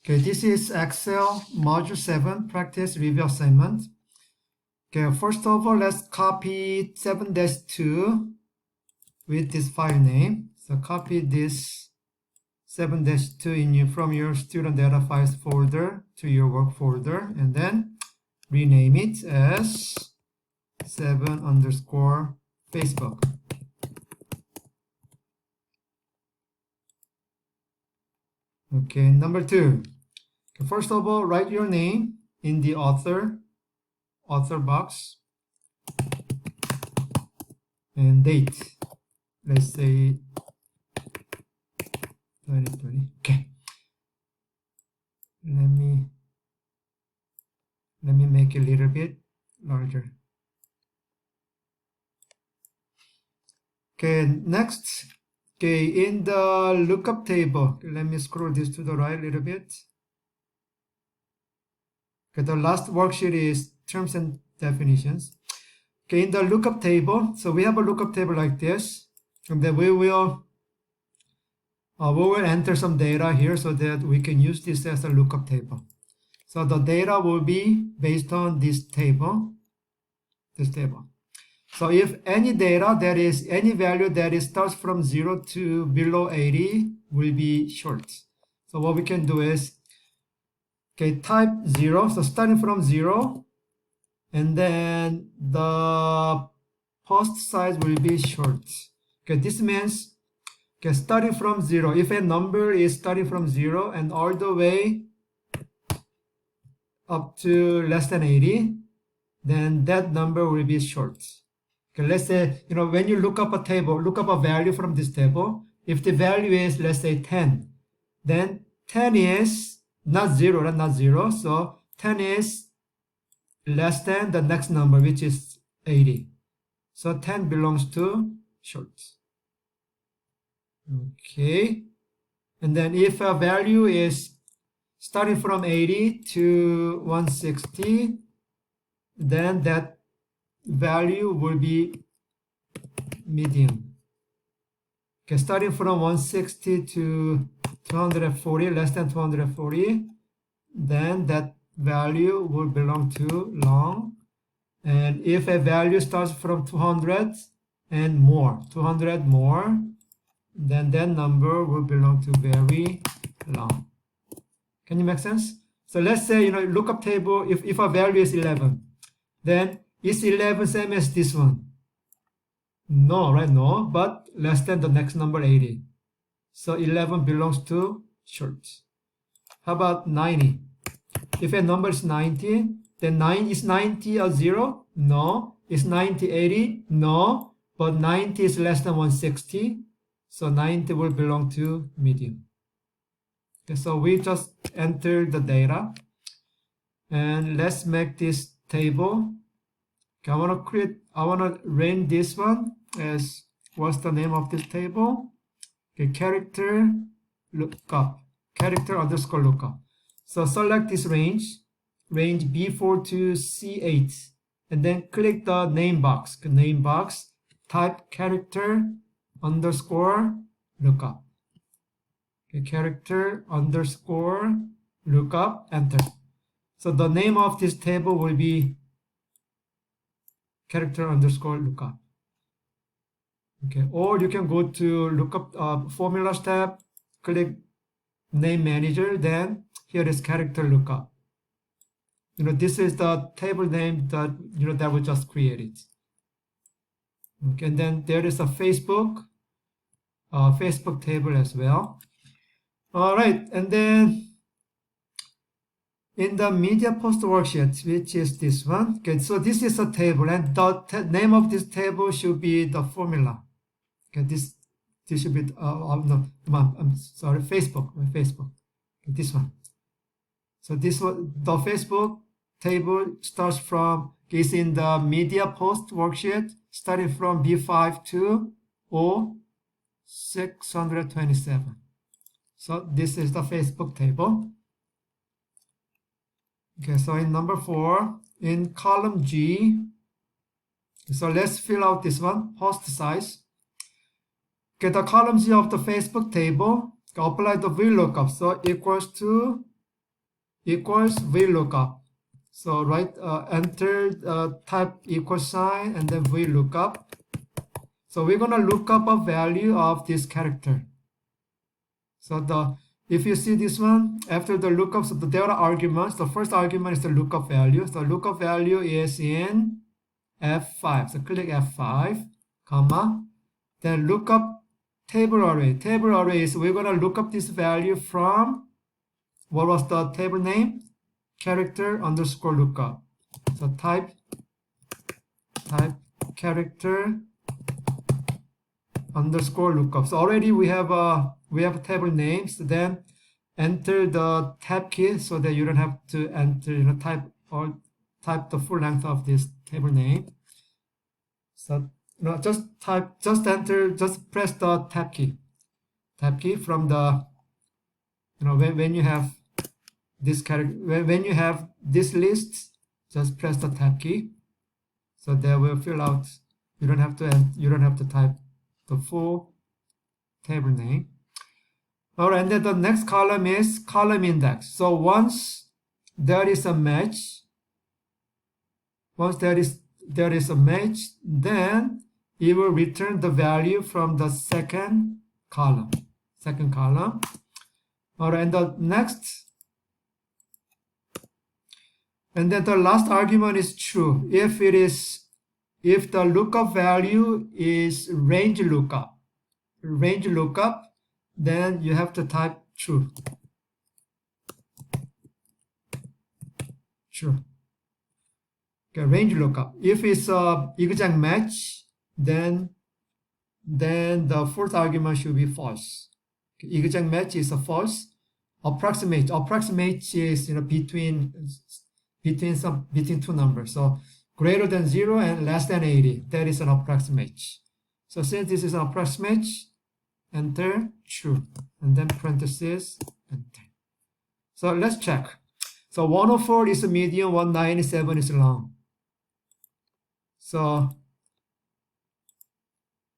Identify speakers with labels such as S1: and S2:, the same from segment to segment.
S1: Okay, this is Excel Module 7 Practice Review Assignment. Okay, first of all, let's copy 7-2 with this file name. So copy this 7-2 from your student data files folder to your work folder, and then rename it as 7_Facebook. Okay, number 2. Okay, first of all, write your name in the author box and date. Let's say 2020. Okay. Let me make it a little bit larger. Okay, next. Okay, in the lookup table, let me scroll this to the right a little bit. Okay, the last worksheet is terms and definitions. Okay, in the lookup table, so we have a lookup table like this, and then we will enter some data here so that we can use this as a lookup table. So the data will be based on this table. So if any data that is any value that is starts from 0 to below 80 will be short. So what we can do is, okay, type 0, so starting from 0, and then the post size will be short. Okay, this means, okay, starting from 0, if a number is starting from 0 and all the way up to less than 80, then that number will be short. Okay, let's say, when you look up a table, look up a value from this table, if the value is, let's say 10, then 10 is not 0, so 10 is less than the next number, which is 80. So 10 belongs to short. Okay, and then if a value is starting from 80 to 160, then that value will be medium. Okay, starting from 160 to 240, less than 240, then that value will belong to long. And if a value starts from 200 and more, 200 more, then that number will belong to very long. Can you make sense? So let's say, lookup table, if a value is 11, then is 11 same as this one? No, right? No, but less than the next number, 80. So 11 belongs to short. How about 90? If a number is 90, then is 90 a 0? No. Is 90 80? No. But 90 is less than 160. So 90 will belong to medium. Okay, so we just enter the data. And let's make this table. Okay, I want to rename this one as, what's the name of this table? Okay, character lookup. Character underscore lookup. So select this range B4 to C8, and then click the name box. Type character underscore lookup. Okay, character underscore lookup, enter. So the name of this table will be character underscore lookup. Okay, or you can go to lookup formulas tab, click name manager, then here is character lookup. This is the table name that that we just created. Okay, and then there is a Facebook table as well. All right, and then in the media post worksheet, which is this one, okay, so this is a table, and the name of this table should be the formula. Okay, this should be no, I'm sorry, Facebook. Okay, this one. So this one, the Facebook table starts from, is in the media post worksheet, starting from B5 to O627. So this is the Facebook table. Okay, so in number 4, in column G, so let's fill out this one, post size. Okay, the column G of the Facebook table, apply the VLOOKUP, so equals to equals VLOOKUP. So enter type equal sign and then VLOOKUP. So we're gonna look up a value of this character. So if you see this one, after the lookup, so there are arguments. The first argument is the lookup value. So lookup value is in F5. So click F5, comma. Then lookup table array. Table array is we're gonna look up this value from, what was the table name? Character underscore lookup. So type character underscore lookup. So already we have table names. Then enter the tab key so that you don't have to enter, type the full length of this table name. So just press the tab key from the, when you have this character, when you have this list, just press the tab key, so they will fill out. You don't have to type the full table name. All right, and then the next column is column index. So once there is a match, then it will return the value from the second column. All right, and the next, and then the last argument is true. If the lookup value is range lookup, then you have to type true. Okay, range lookup. If it's a exact match, then the fourth argument should be false. Okay, exact match is a false. Approximate is between two numbers. So greater than 0 and less than 80. That is an approximate. So since this is an approximate, enter true, and then parentheses, enter. So let's check. So 104 is a medium, 197 is long. So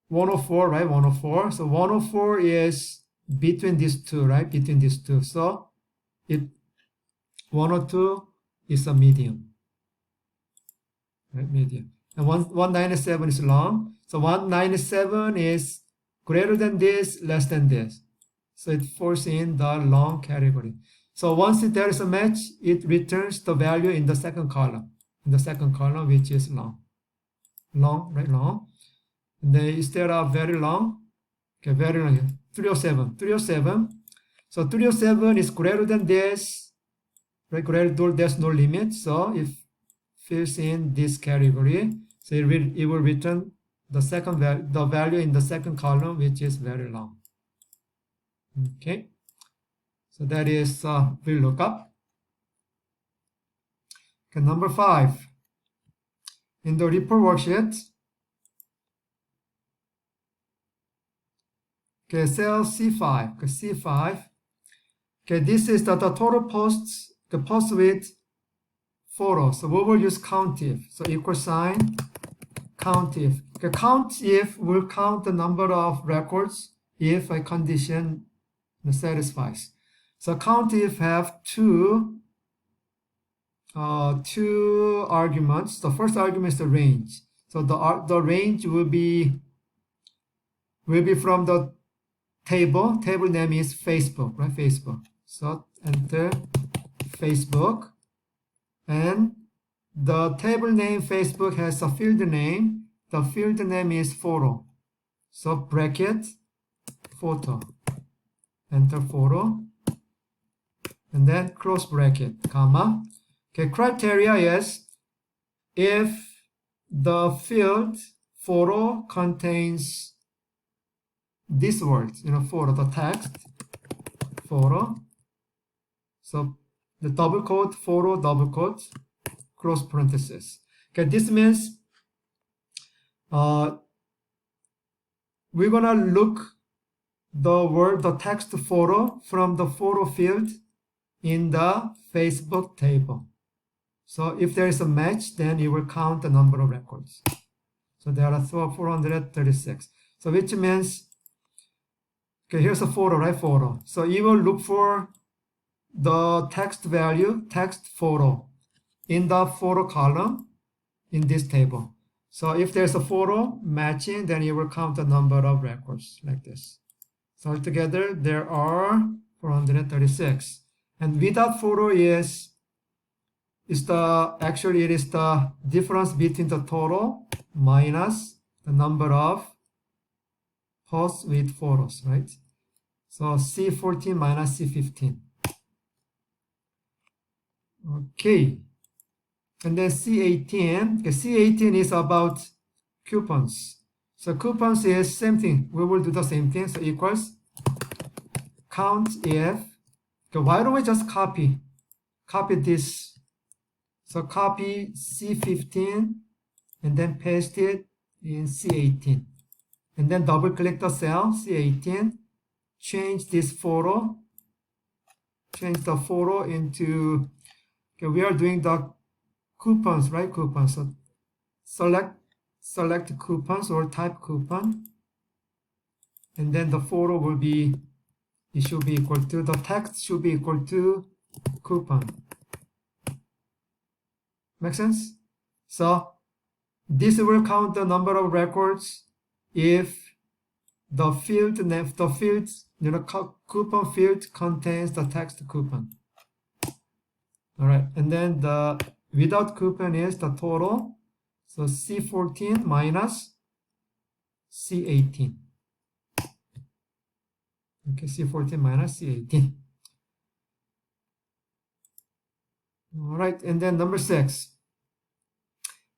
S1: 104, right? 104. So 104 is between these two, right? Between these two. So 102 is a medium, right? Medium. And 197 is long. So 197 is greater than this, less than this. So it falls in the long category. So once there is a match, it returns the value in the second column. Which is long. Right? Long. And then is there a very long? Okay, very long. 307. So 307 is greater than this, right? There's no limit. So it fills in this category. So it will return the value in the second column, which is very long. Okay, so that is VLOOKUP. Okay, number 5 in the report worksheet. Okay, cell C5. Okay, C5. Okay, this is the total posts. The post with photos. So we will use COUNTIF. So equal sign COUNTIF. Okay, COUNTIF will count the number of records if a condition satisfies. So COUNTIF have two arguments. The first argument is the range. So the range will be from the table. Table name is Facebook, right? Facebook. So enter Facebook, and the table name Facebook has a field name. The field name is photo. So bracket photo. Enter photo, and then close bracket, comma. Okay, criteria is if the field photo contains this word, photo, the text, photo. So the double quote, photo, double quote, close parenthesis. Okay, this means we're gonna look the text photo from the photo field in the Facebook table. So if there is a match, then it will count the number of records. So there are 436. So which means, okay, here's a photo, right? Photo. So it will look for the text value, text photo, in the photo column in this table. So if there's a photo matching, then you will count the number of records like this. So altogether there are 436. And without photo is actually it is the difference between the total minus the number of posts with photos, right? So C14 minus C15. Okay. And then C18. Okay, C18 is about coupons. So coupons is same thing. We will do the same thing. So equals count if. Okay, why don't we just copy this? So copy C15 and then paste it in C18. And then double click the cell C18. Change this photo. Change the photo into, okay, we are doing the coupons, right? Coupons. So select coupons or type coupon. And then the photo will be, it should be equal to, the text should be equal to coupon. Make sense? So this will count the number of records if the field name, the field, coupon field contains the text coupon. All right, and then the without coupon is the total. So C14 minus C18. Okay, C14 minus C18. All right, and then number 6.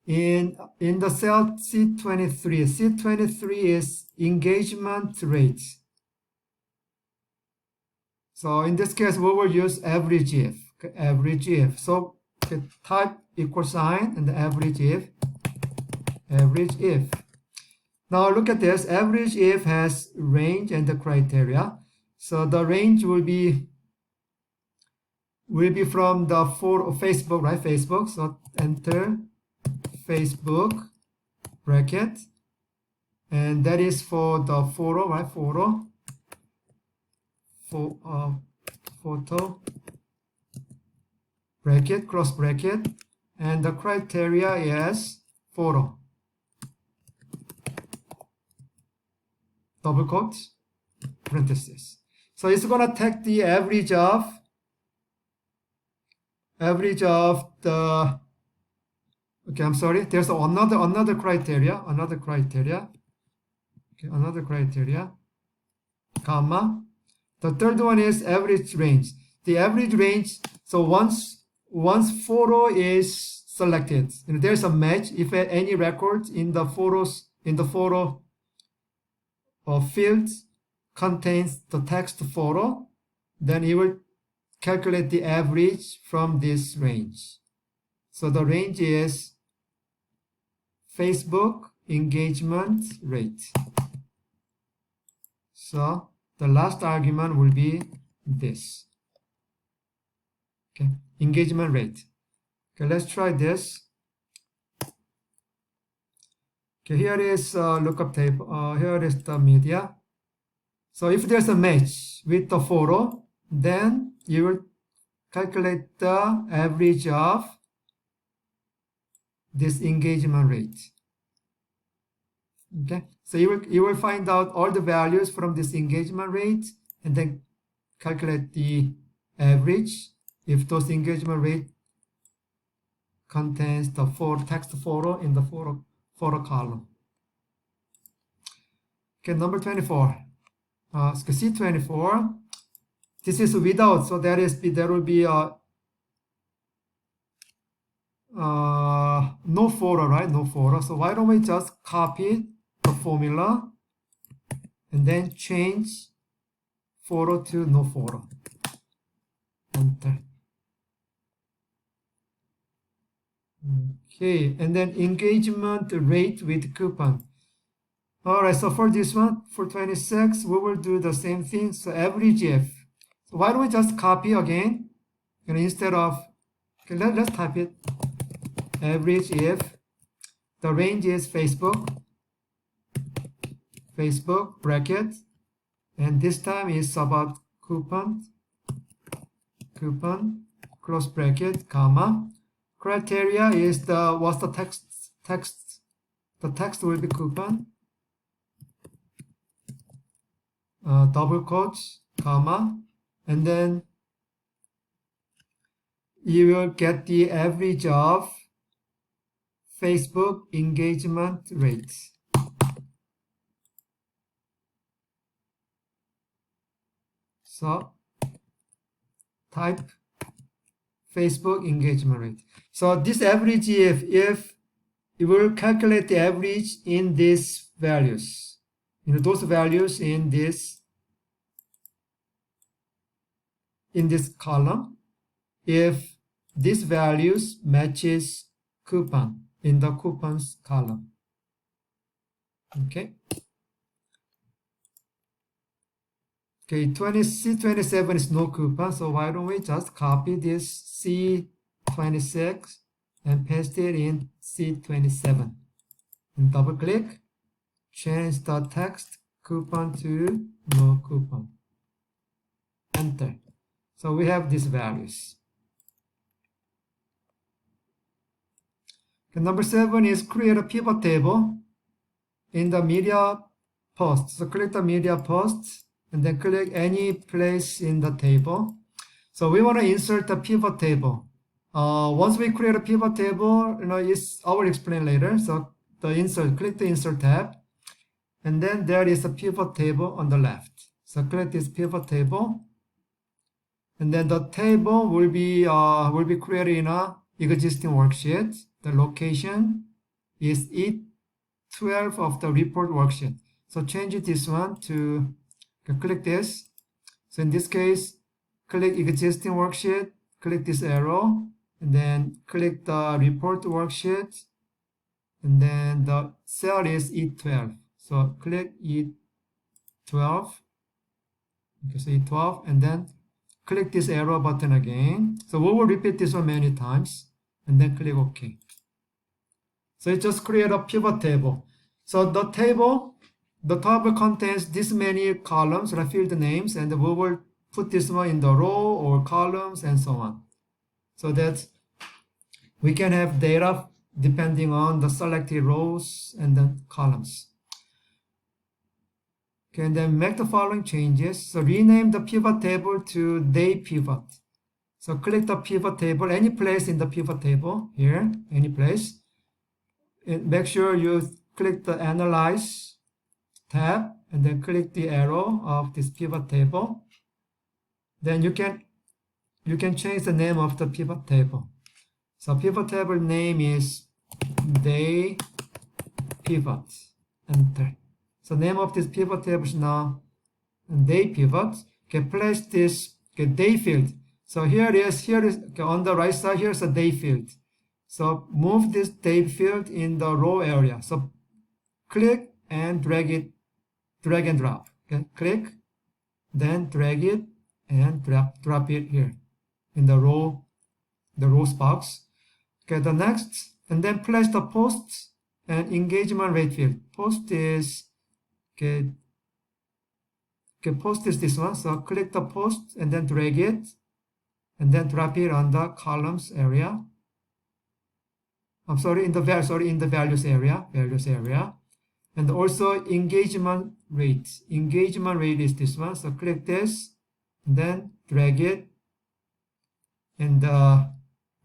S1: In the cell C23, C23 is engagement rate. So in this case, we will use average if. Okay, average if. So okay, type equal sign and the average if. Average if. Now look at this. Average if has range and the criteria. So the range will be from the Facebook, right? Facebook. So enter Facebook bracket, and that is for the photo, right? Photo bracket, cross bracket, and the criteria is photo. Double quotes, parenthesis. So it's gonna take the average of the. Okay, I'm sorry. There's another criteria. Okay, another criteria, comma. The third one is average range. The average range. So once photo is selected, there's a match. If any record in the photo field contains the text photo, then it will calculate the average from this range. So the range is Facebook engagement rate. So the last argument will be this. Okay, engagement rate. Okay, let's try this. Okay, here is lookup table. Here is the media. So if there's a match with the photo, then you will calculate the average of this engagement rate. Okay, so you will find out all the values from this engagement rate and then calculate the average if those engagement rate contains the text photo in the photo column. Okay, number 24. C24. This is without, so there will be no photo, right? No photo. So why don't we just copy the formula and then change photo to no photo. Enter. Okay, and then engagement rate with coupon. All right, so for this one, for 26, we will do the same thing. So average if. So why don't we just copy again? And instead of, okay, let's type it. Average if. The range is Facebook bracket, and this time is about coupon. coupon, close bracket, comma. Criteria is what's the text. The text will be coupon, double quotes, comma, and then you will get the average of Facebook engagement rates. So type Facebook engagement rate. So this average, if it will calculate the average in these values, those values in this column, if these values matches coupon in the coupons column. Okay. Okay, C27 is no coupon, so why don't we just copy this C26 and paste it in C27. And double click, change the text coupon to no coupon. Enter. So we have these values. Okay, number 7 is create a pivot table in the media post. So click the media post and then click any place in the table. So we want to insert the pivot table. Once we create a pivot table, I will explain later. So click the insert tab, and then there is a pivot table on the left. So click this pivot table, and then the table will be created in a existing worksheet. The location is E12 of the report worksheet. So change this one to click this. So in this case, click existing worksheet, click this arrow, and then click the report worksheet, and then the cell is E12. So click E12, okay, so E12, and then click this arrow button again. So we will repeat this one many times, and then click OK. So it just create a pivot table. So the table contains this many columns, field names, and we will put this one in the row or columns and so on. So that we can have data depending on the selected rows and the columns. Okay, and then make the following changes. So rename the pivot table to day pivot. So click the pivot table, any place in the pivot table here, any place. And make sure you click the analyze tab and then click the arrow of this pivot table. Then you can change the name of the pivot table. So pivot table name is day pivot. Enter. So name of this pivot table is now day pivot. Okay, place this day field. So here is okay, on the right side. Here's a day field. So move this day field in the row area. So click and drag and drop. Okay, click, then drag it and drop it here in the rows box. Okay, the next, and then place the post and engagement rate field. Post is post is this one. So click the post and then drag it and then drop it on the columns area. I'm sorry, in the values area. And also engagement rate. Engagement rate is this one. So click this, and then drag it in the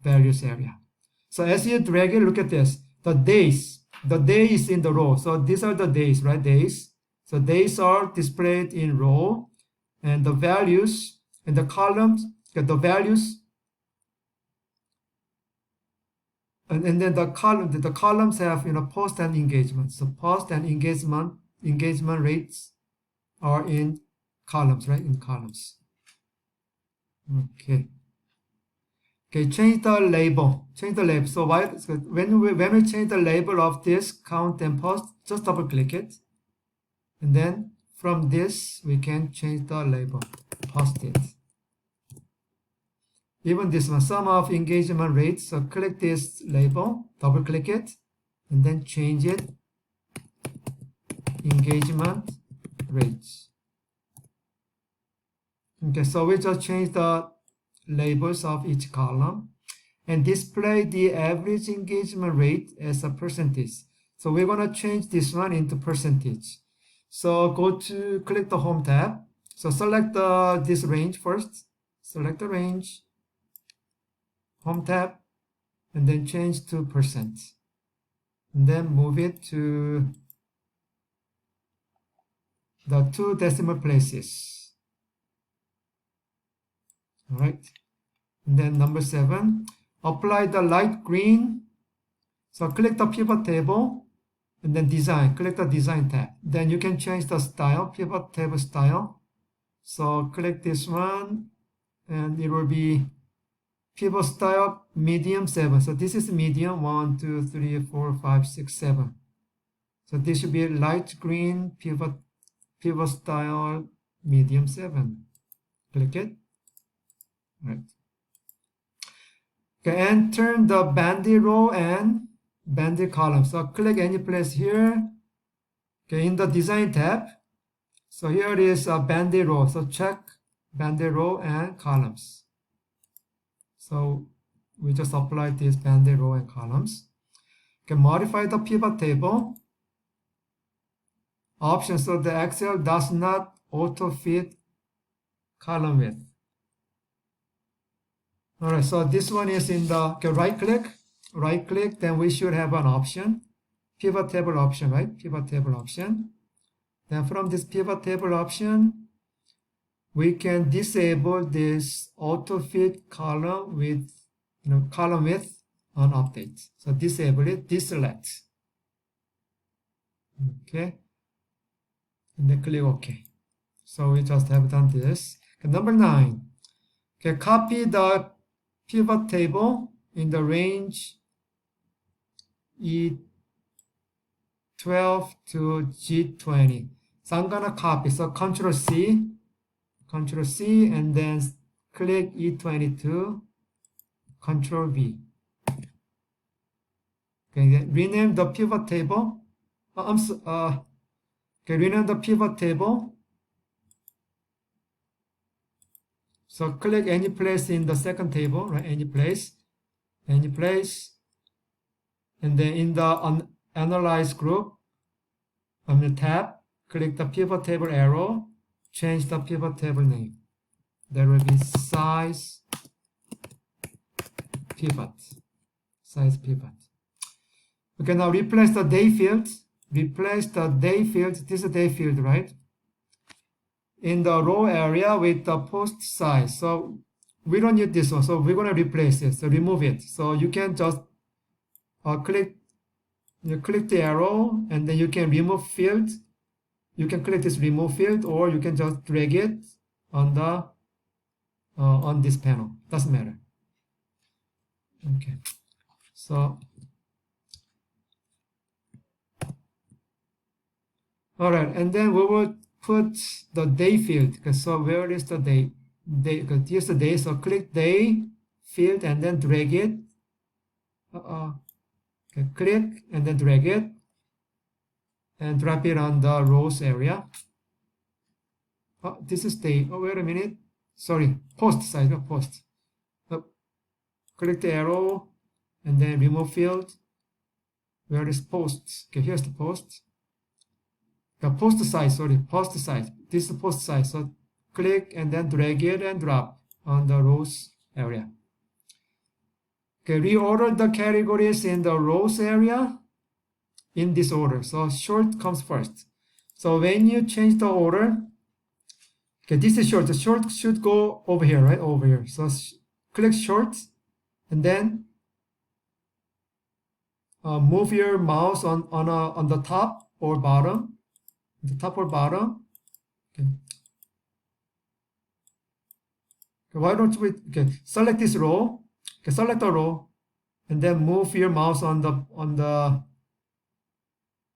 S1: values area. So as you drag it, look at this. The days is in the row. So these are the days, right? Days. So days are displayed in row, and the values in the columns, the values, and then the columns have post and engagement. So post and engagement rates are in columns, right? In columns. Okay. Okay, change the label. So when we change the label of this count and post, just double click it. And then from this, we can change the label, post it. Even this one, sum of engagement rates. So click this label, double click it, and then change it, engagement rates. Okay, so we just change the labels of each column and display the average engagement rate as a percentage. So we're going to change this one into percentage. So click the Home tab. So select this range first. Select the range, Home tab, and then change to percent. And then move it to the 2 decimal places. All right. And then number 7, apply the light green. So click the pivot table and then design. Click the design tab. Then you can change the style, pivot table style. So click this one and it will be pivot style medium 7. So this is medium 1, 2, 3, 4, 5, 6, 7. So this should be light green pivot style medium 7. Click it. Right. Okay, and turn the banded row and banded column. So click any place here. Okay, in the design tab. So here is a banded row. So check banded row and columns. So we just apply this banded row and columns. Okay, modify the pivot table option so the Excel does not auto fit column width. All right, so this one is in the right click, then we should have an option, pivot table option, right? Pivot table option. Then from this pivot table option, we can disable this auto fit column with column width on update. So disable it, deselect. Okay, and then click OK. So we just have done this. Okay, number 9. Okay, copy the pivot table in the range E12 to G20. So I'm gonna copy. So Control C, and then click E22, Control V. Okay, then rename the pivot table. Okay, rename the pivot table. So click any place in the second table, right? Any place, and then in the Analyze group, on the tab, click the pivot table arrow, change the pivot table name. There will be size pivot. Okay, now replace the day field. This is day field, right? In the row area with the post size. So we don't need this one, so we're going to replace it. So remove it. So you can just click the arrow and then you can remove field. You can click this remove field, or you can just drag it on the on this panel. Doesn't matter. Okay, so all right, and then we will put the day field. Okay, so where is the day? Because here's the day. So click day field and then drag it. Okay, click and then drag it and drop it on the rows area. Oh, this is day. Oh, wait a minute. Sorry, post size, not post. Click the arrow and then remove field. Where is post? Okay, here's the post. The post size, post size. This is the post size. So click and then drag it and drop on the rows area. Okay, reorder the categories in the rows area in this order. So short comes first. So when you change the order, okay, this is short. The short should go over here, right? Over here. So click short and then move your mouse on the top or bottom. The top or bottom. Okay. Why don't we select this row? Okay, select the row, and then move your mouse on the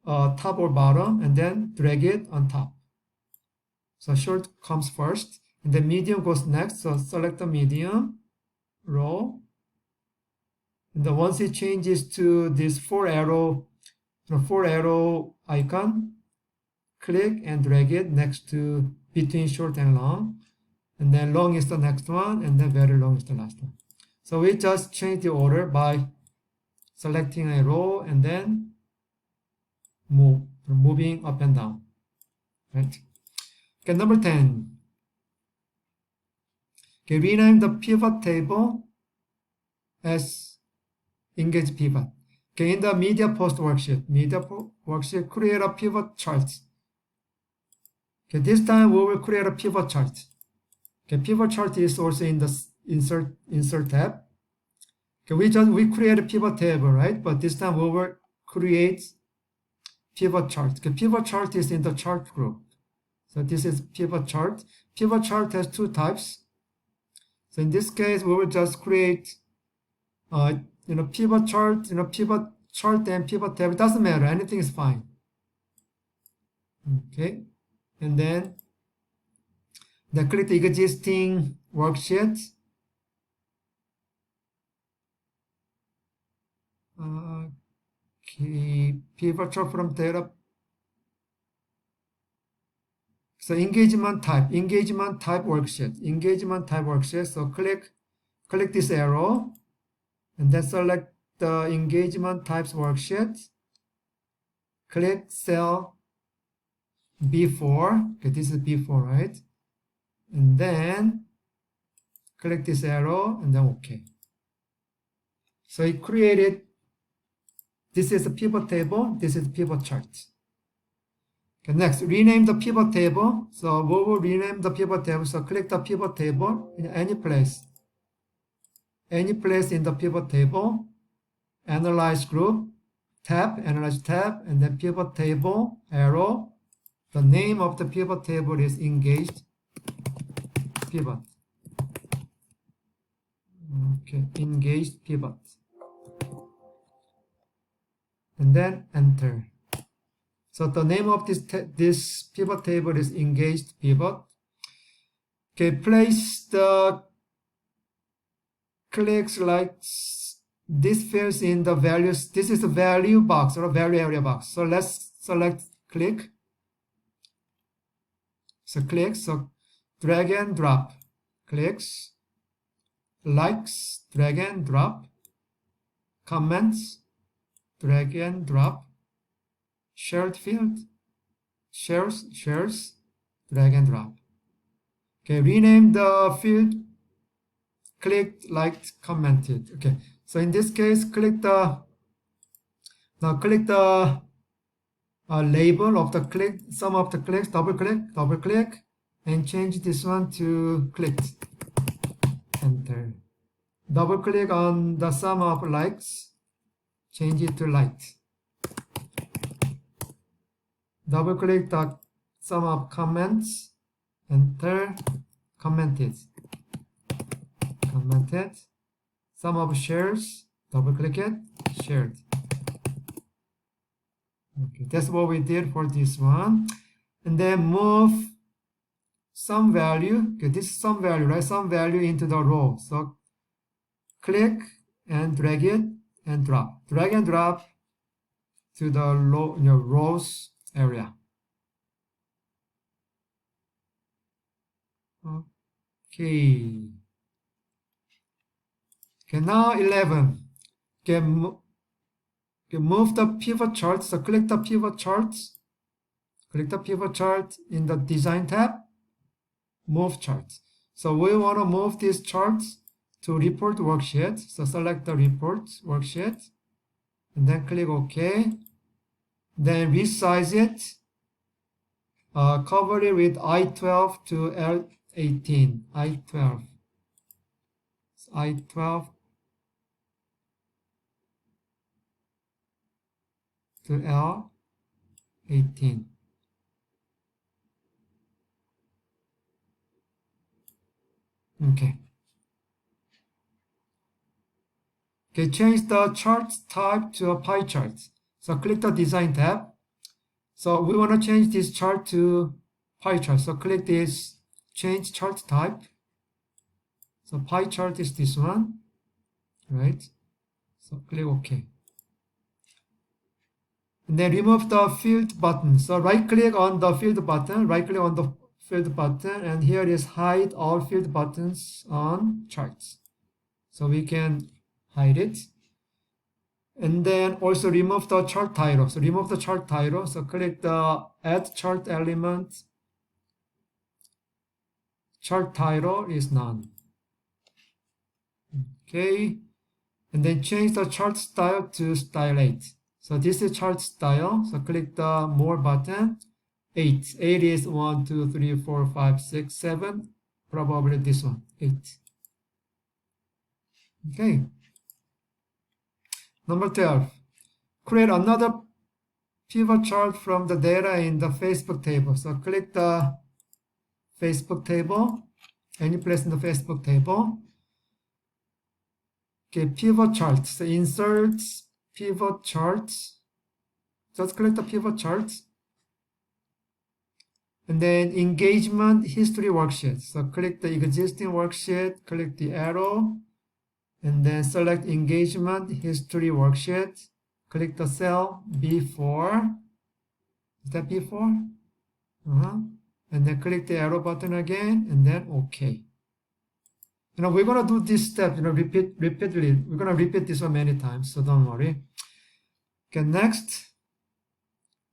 S1: top or bottom, and then drag it on top. So short comes first, and then medium goes next. So select the medium row, and then once it changes to this four arrow icon, click and drag it next to between short and long, and then long is the next one, and then very long is the last one. So we just change the order by selecting a row and then moving up and down, right? Okay, number 10. Okay, rename the pivot table as engage pivot. Okay, in the media post worksheet, create a pivot chart. Okay, this time we will create a pivot chart. Okay, pivot chart is also in the insert tab. Okay, we create a pivot table, right? But this time we will create pivot chart. Okay, pivot chart is in the chart group. So this is pivot chart. Pivot chart has two types. So in this case, we will just create, pivot chart, pivot chart and pivot table. It doesn't matter. Anything is fine. Okay, and then click the existing worksheet. Okay, pivot chart from data. So engagement type worksheet. So click this arrow and then select the engagement types worksheet. Click cell B4. Okay, this is B4, right? And then click this arrow and then OK. So it created, this is a pivot table, this is pivot chart. Okay, next, rename the pivot table. So we will rename the pivot table. So click the pivot table in any place in the pivot table. Analyze group, analyze tab, and then pivot table, arrow. The name of the pivot table is engaged pivot. Okay, engaged pivot. And then enter. So the name of this pivot table is engaged pivot. Okay, place the clicks like this fills in the values. This is the value box or value area box. So let's select click. So click, so drag and drop. Clicks, likes, drag and drop. Comments, drag and drop. Shared field, shares, drag and drop. Okay, rename the field, clicked, liked, commented. Okay, so in this case, click the label of the click, sum of the clicks, double click, and change this one to clicked. Enter. Double click on the sum of likes, change it to liked. Double click the sum of comments, enter, commented. Sum of shares, double click it, shared. Okay, that's what we did for this one. And then move some value. Okay, this is some value, right? Some value into the row. So click and drag it and drop. Drag and drop to the rows area. Okay. Okay, now 11. Okay, move the pivot chart. So click the pivot charts. Click the pivot chart in the design tab. Move charts. So we want to move these charts to report worksheet. So select the report worksheet and then click OK. Then resize it. Cover it with I12 to L18. I12 to L18. Okay. Okay, change the chart type to a pie chart. So click the design tab. So we want to change this chart to pie chart. So click this change chart type. So pie chart is this one, right? So click OK. And then remove the field button. So right click on the field button, right click on the field button, and here is hide all field buttons on charts. So we can hide it. And then also remove the chart title. So remove the chart title. So click the add chart element. Chart title is none. Okay. And then change the chart style to style 8. So this is chart style. So click the more button. 8. 8 is 1, 2, 3, 4, 5, 6, 7. Probably this one. 8. Okay. Number 12. Create another pivot chart from the data in the Facebook table. So click the Facebook table. Any place in the Facebook table. Okay, pivot chart. So insert pivot chart. Just click the pivot chart. And then engagement history worksheet. So click the existing worksheet, click the arrow, and then select engagement history worksheet. Click the cell B4. Is that B4? And then click the arrow button again, and then OK. We're going to do this step, repeatedly. We're going to repeat this one many times, so don't worry. Okay, next.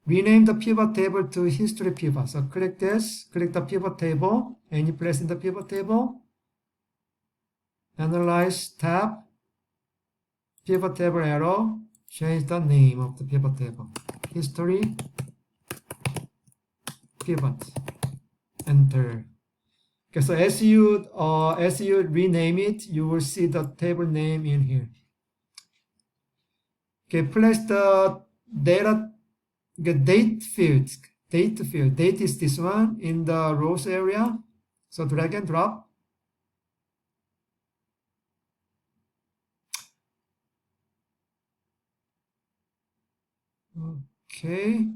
S1: Rename the pivot table to history pivot. So click this, click the pivot table, any place in the pivot table. Analyze tab, pivot table arrow, change the name of the pivot table. History pivot. Enter. Okay, so as you rename it, you will see the table name in here. Okay, place the date field. Date is this one in the rows area. So drag and drop. Okay.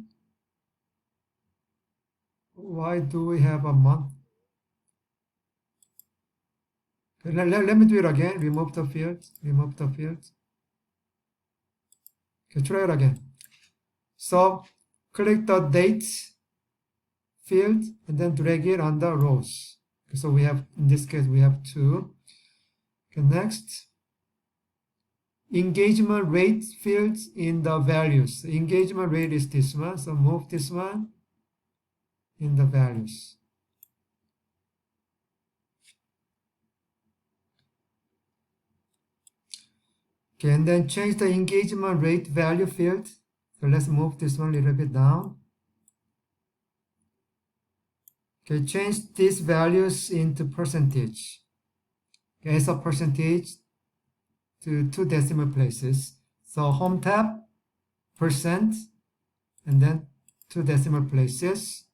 S1: Why do we have a month? Okay, let me do it again. Remove the field. Remove the field. Okay, try it again. So click the date field and then drag it on the rows. Okay, so we have, in this case, we have 2. Okay, next. Engagement rate fields in the values. The engagement rate is this one, so move this one in the values. Okay, and then change the engagement rate value field. So let's move this one a little bit down. Okay, change these values into percentage. Okay, as a percentage to 2 decimal places. So home tab, percent, and then 2 decimal places.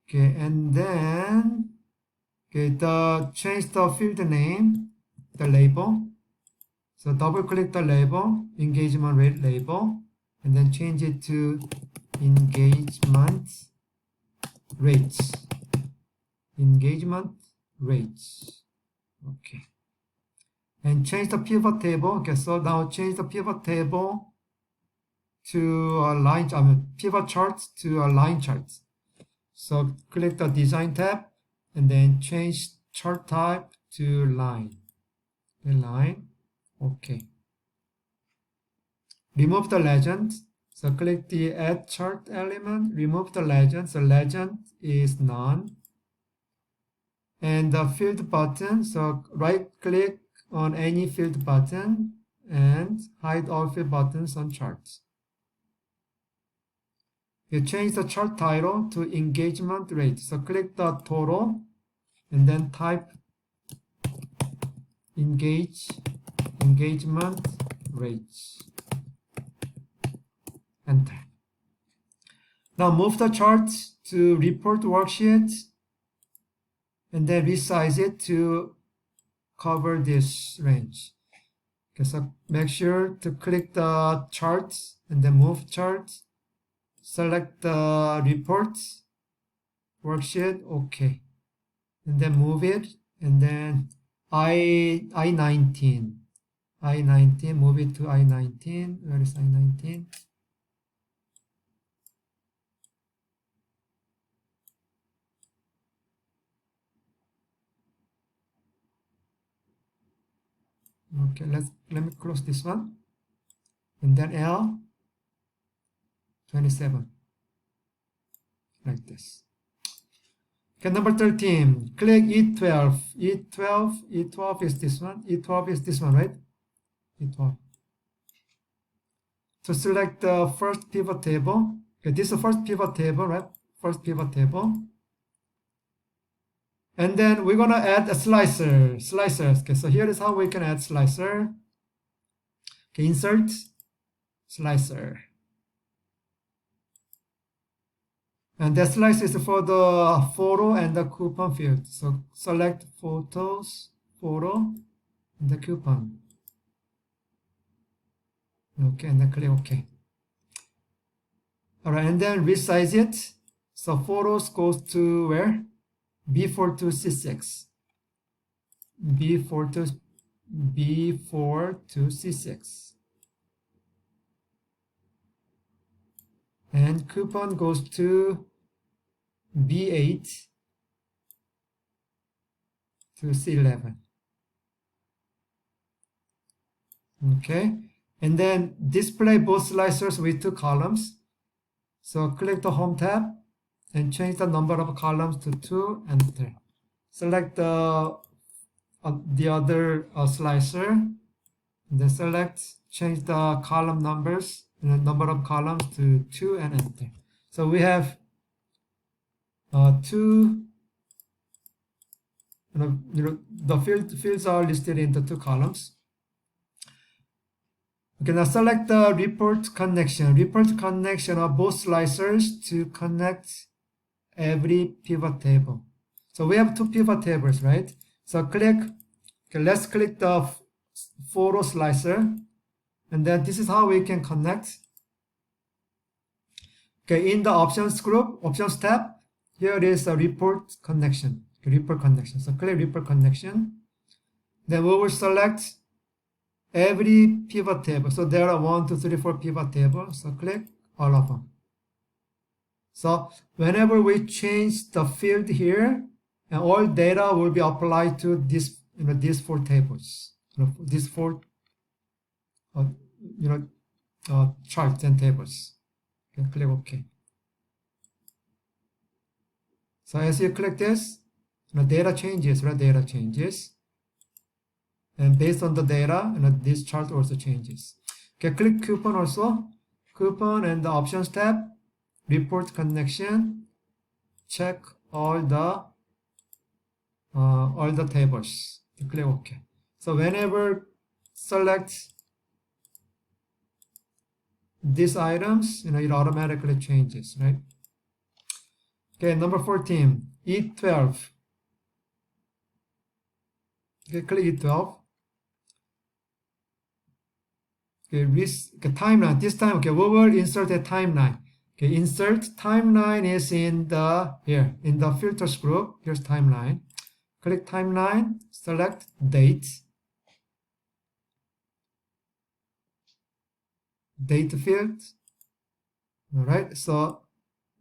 S1: Okay, and then change the field name, the label. So double click the label, engagement rate label, and then change it to engagement rates. Engagement rates. Okay. And change the pivot table. Okay, so now change the pivot table to a line, pivot chart to a line chart. So click the design tab and then change chart type to line. The line. Okay. Remove the legend. So click the add chart element, remove the legend. So legend is none. And the field button, so right click on any field button and hide all field buttons on charts. You change the chart title to engagement rate. So click the total and then type engagement rates. Enter. Now move the chart to report worksheet and then resize it to cover this range. Okay, so make sure to click the charts and then move charts. Select the reports worksheet, okay. And then move it and then I19, move it to I19. Where is I19? Okay, let me close this one, and then L27, like this. Okay, number 13, click E12. E12 is this one. E12 is this one, right? E12. So select the first pivot table. Okay, this is the first pivot table, right? First pivot table. And then we're gonna add a slicer. Slicers. Okay, so here is how we can add slicer. Okay, insert slicer. And that slice is for the photo and the coupon field. So select photos, photo, and the coupon. Okay, and then click OK. All right, and then resize it. So photos goes to where? B4 to C6. B4 to C6. And coupon goes to B8 to C11. Okay, and then display both slicers with 2 columns. So click the Home tab and change the number of columns to 2 and 3. Select the other slicer, and then change the column numbers and the number of columns to 2 and enter. So we have 2. The fields are listed in the 2 columns. Okay, now select the report connection. Report connection of both slicers to connect every pivot table. So we have 2 pivot tables, right? So let's click the photo slicer, and then this is how we can connect. Okay, in the options group, options tab, here is a report connection. Report connection. So click report connection. Then we will select every pivot table. So there are 1, 2, 3, 4 pivot tables. So click all of them. So whenever we change the field here, and all data will be applied to this, these 4 tables. These 4, charts and tables. Okay, click OK. So as you click this, data changes, right? Data changes. And based on the data, this chart also changes. Okay, click coupon also. Coupon and the options tab, report connection. Check all the tables. Click OK. So whenever select these items, it automatically changes, right? Okay, number 14, E12. Okay, click E12. Okay, timeline. This time, okay, we will insert a timeline. Okay, insert timeline is in the filters group. Here's timeline. Click timeline, select date. Date field. All right, so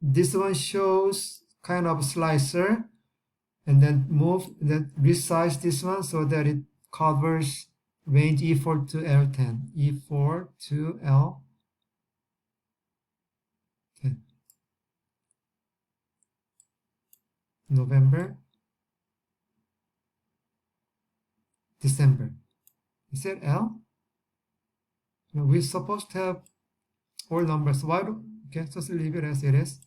S1: this one shows kind of slicer, and then resize this one so that it covers range E4 to L10. E4 to L10. November, December. Is it L? No, we're supposed to have all numbers. Why okay, just leave it as it is.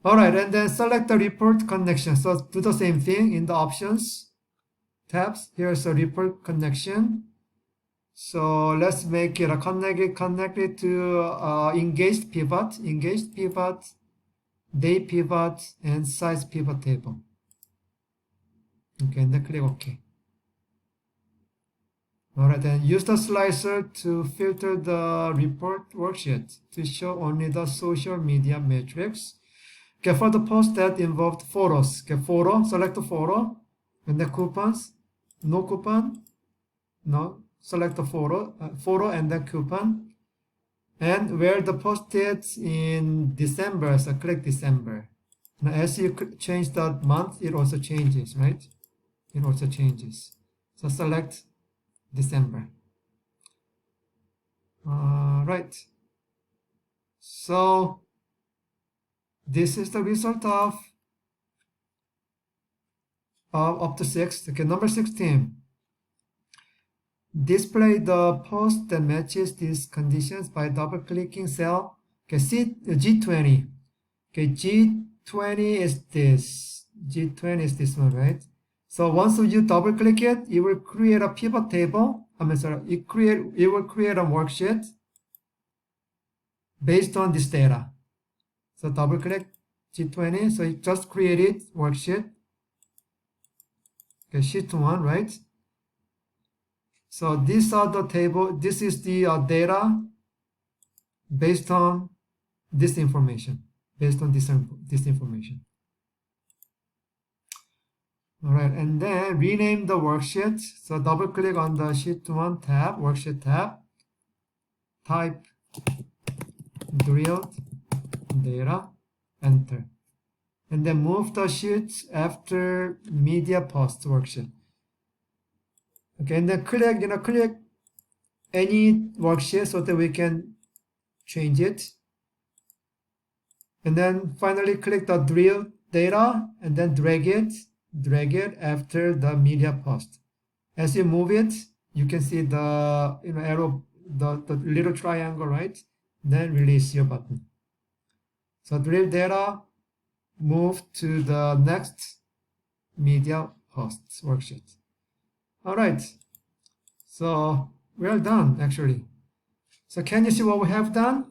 S1: Alright, and then select the report connection. So do the same thing in the options tabs. Here's a report connection. So let's make it connected to engaged pivot, day pivot, and size pivot table. Okay, and then click OK. Alright, then use the slicer to filter the report worksheet to show only the social media metrics. Okay, for the post that involved photos, okay, photo, select the photo, and the coupons, no coupon, no, select the photo and the coupon, and where the posted in December, so click December. Now as you change the month, it also changes, right? It also changes. So select December. Right. So this is the result of up to 6. Okay, number 16. Display the post that matches these conditions by double-clicking cell. Okay, G20. Okay, G20 is this. G20 is this one, right? So once you double-click it, it will create a pivot table. It will create a worksheet based on this data. So double-click G20. So it just created worksheet. Okay, sheet 1, right? So these are the table. This is the data based on this information. Based on this information. All right, and then rename the worksheet. So double click on the sheet 1 tab, worksheet tab. Type drilled data, enter. And then move the sheets after media post worksheet. Okay, and then click any worksheet so that we can change it. And then finally click the drill data and then drag it after the media post. As you move it, you can see the arrow, the little triangle, right? Then release your button. So drill data, move to the next media post worksheet. All right, so we're done actually. So can you see what we have done?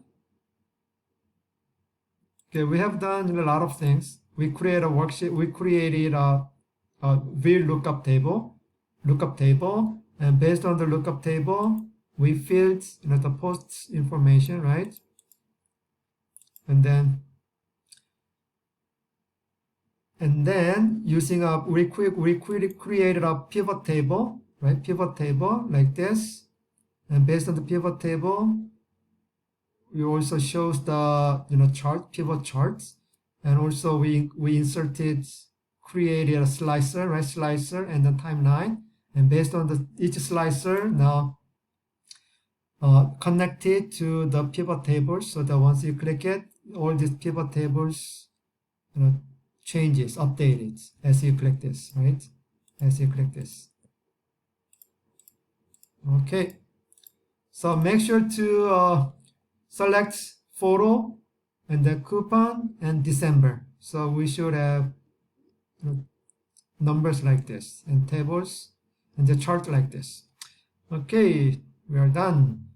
S1: Okay, we have done a lot of things. We created a worksheet. We created a VLOOKUP table, and based on the lookup table, we filled the post information, right? And then using we created a pivot table, right? Pivot table like this, and based on the pivot table, we also shows the pivot charts, and also we created a slicer, right? Slicer and the timeline, and based on each slicer now connected to the pivot tables, so that once you click it, all these pivot tables changes, updated as you click this, right? As you click this. Okay, so make sure to select photo and the coupon and December. So we should have numbers like this and tables and the chart like this. Okay, we are done.